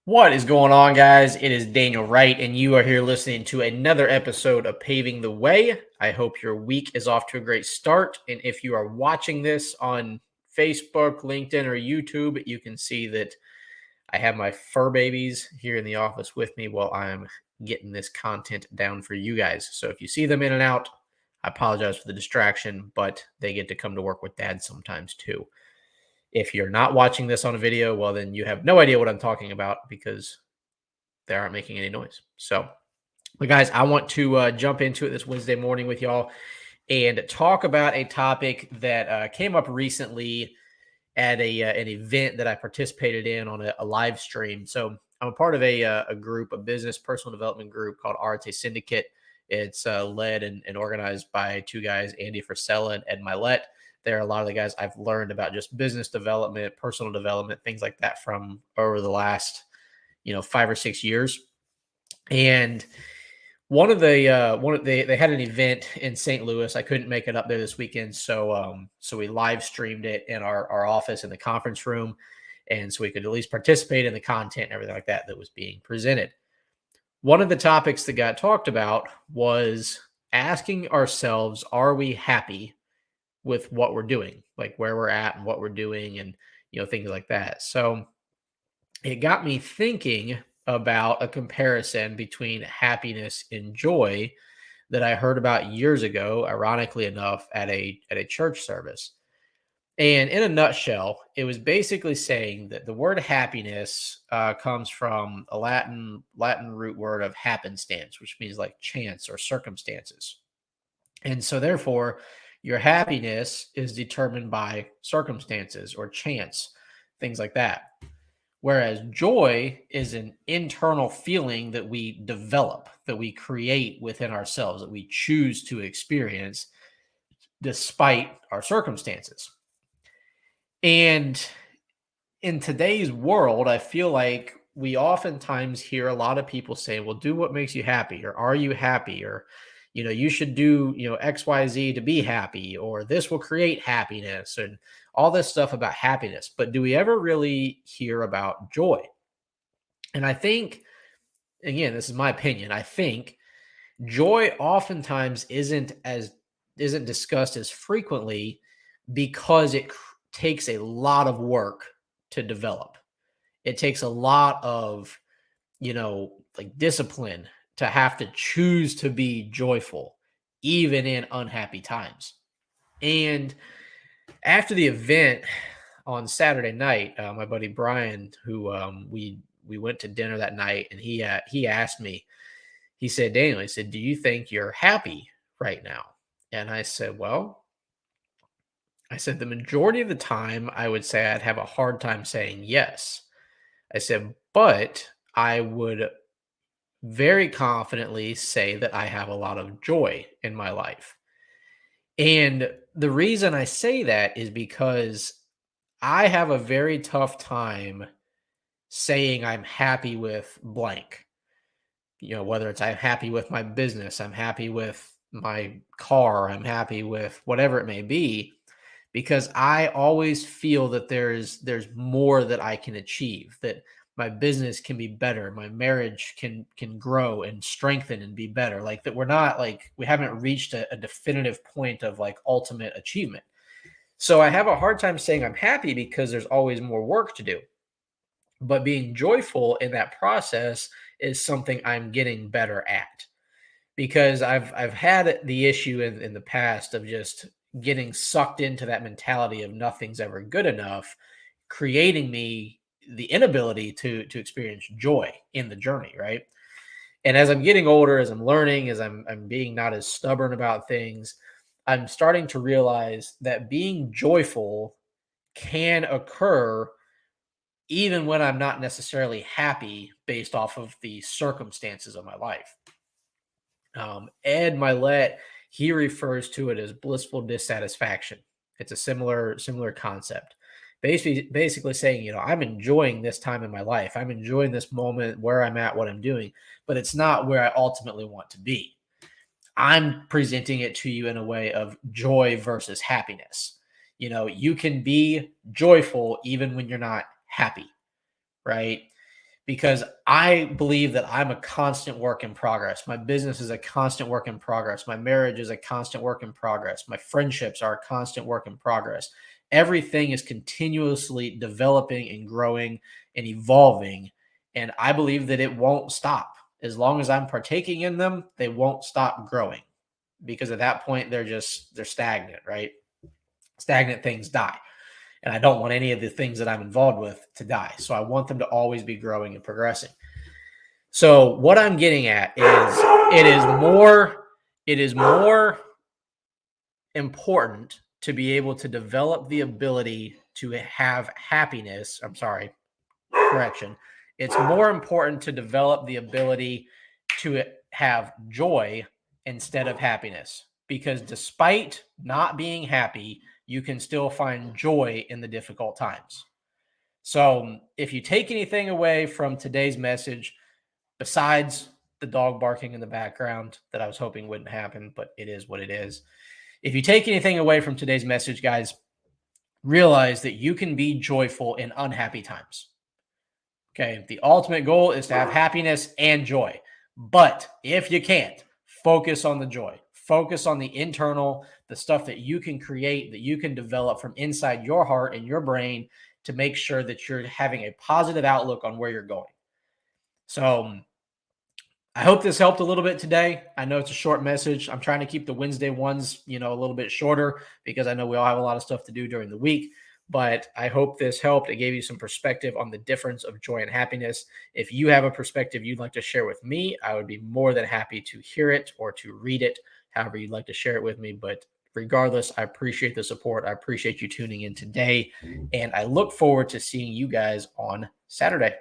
What is going on, guys? It is Daniel Wright, and you are here listening to another episode of Paving the Way. I hope your week is off to a great start. And if you are watching this on Facebook, LinkedIn, or YouTube, you can see that I have my fur babies here in the office with me while I'm getting this content down for you guys. So if you see them in and out, I apologize for the distraction, but they get to come to work with dad sometimes too. If you're not watching this on a video, well, then you have no idea what I'm talking about because they aren't making any noise. So, but guys, I want to jump into it this Wednesday morning with y'all and talk about a topic that came up recently at an event that I participated in on a live stream. So I'm a part of a group, a business personal development group called RTA Syndicate. It's led and organized by two guys, Andy Frisella and Ed Milet. They're a lot of the guys I've learned about just business development, personal development, things like that from over the last 5 or 6 years. And they had an event in St. Louis. I couldn't make it up there this weekend, so we live streamed it in our office in the conference room, and so we could at least participate in the content and everything like that was being presented. One of the topics that got talked about was asking ourselves, are we happy with what we're doing, like where we're at and what we're doing, and things like that. So it got me thinking about a comparison between happiness and joy that I heard about years ago, ironically enough, at a church service. And in a nutshell, it was basically saying that the word happiness comes from a Latin root word of happenstance, which means like chance or circumstances. And so therefore, your happiness is determined by circumstances or chance, things like that. Whereas joy is an internal feeling that we develop, that we create within ourselves, that we choose to experience despite our circumstances. And in today's world, I feel like we oftentimes hear a lot of people say, well, do what makes you happy, or are you happy? Or, you should do, XYZ to be happy, or this will create happiness, and all this stuff about happiness. But do we ever really hear about joy? And I think, again, this is my opinion. I think joy oftentimes isn't discussed as frequently because it takes a lot of work to develop. It takes a lot of, like discipline to have to choose to be joyful, even in unhappy times. And after the event on Saturday night, my buddy Brian, who we went to dinner that night, and he asked me, he said, Daniel, he said, do you think you're happy right now? And I said, well, I said, the majority of the time, I would say I'd have a hard time saying yes. I said, but I would very confidently say that I have a lot of joy in my life. And the reason I say that is because I have a very tough time saying I'm happy with blank. Whether it's I'm happy with my business, I'm happy with my car, I'm happy with whatever it may be, because I always feel that there's more that I can achieve, that my business can be better, my marriage can grow and strengthen and be better. Like that we haven't reached a definitive point of like ultimate achievement. So I have a hard time saying I'm happy because there's always more work to do. But being joyful in that process is something I'm getting better at, because I've had the issue in the past of just getting sucked into that mentality of nothing's ever good enough, creating me the inability to experience joy in the journey, right? And as I'm getting older, as I'm learning, as I'm being not as stubborn about things, I'm starting to realize that being joyful can occur even when I'm not necessarily happy based off of the circumstances of my life. Ed Milet, he refers to it as blissful dissatisfaction. It's a similar concept. Basically saying, I'm enjoying this time in my life. I'm enjoying this moment where I'm at, what I'm doing, but it's not where I ultimately want to be. I'm presenting it to you in a way of joy versus happiness. You can be joyful even when you're not happy, right? because I believe that I'm a constant work in progress. My business is a constant work in progress. My marriage is a constant work in progress. My friendships are a constant work in progress. Everything is continuously developing and growing and evolving. And I believe that it won't stop. As long as I'm partaking in them, they won't stop growing, because at that point they're stagnant, right? Stagnant things die. And I don't want any of the things that I'm involved with to die. So I want them to always be growing and progressing. So what I'm getting at is it is more important to be able to develop the ability to have happiness. I'm sorry, correction. It's more important to develop the ability to have joy instead of happiness, because despite not being happy, you can still find joy in the difficult times. So, if you take anything away from today's message, besides the dog barking in the background that I was hoping wouldn't happen, but it is what it is. If you take anything away from today's message, guys, realize that you can be joyful in unhappy times. Okay. The ultimate goal is to have happiness and joy. But if you can't, focus on the joy. Focus on the internal, the stuff that you can create, that you can develop from inside your heart and your brain to make sure that you're having a positive outlook on where you're going. So I hope this helped a little bit today. I know it's a short message. I'm trying to keep the Wednesday ones, a little bit shorter, because I know we all have a lot of stuff to do during the week. But I hope this helped. It gave you some perspective on the difference of joy and happiness. If you have a perspective you'd like to share with me, I would be more than happy to hear it or to read it, however you'd like to share it with me. But regardless, I appreciate the support. I appreciate you tuning in today. And I look forward to seeing you guys on Saturday.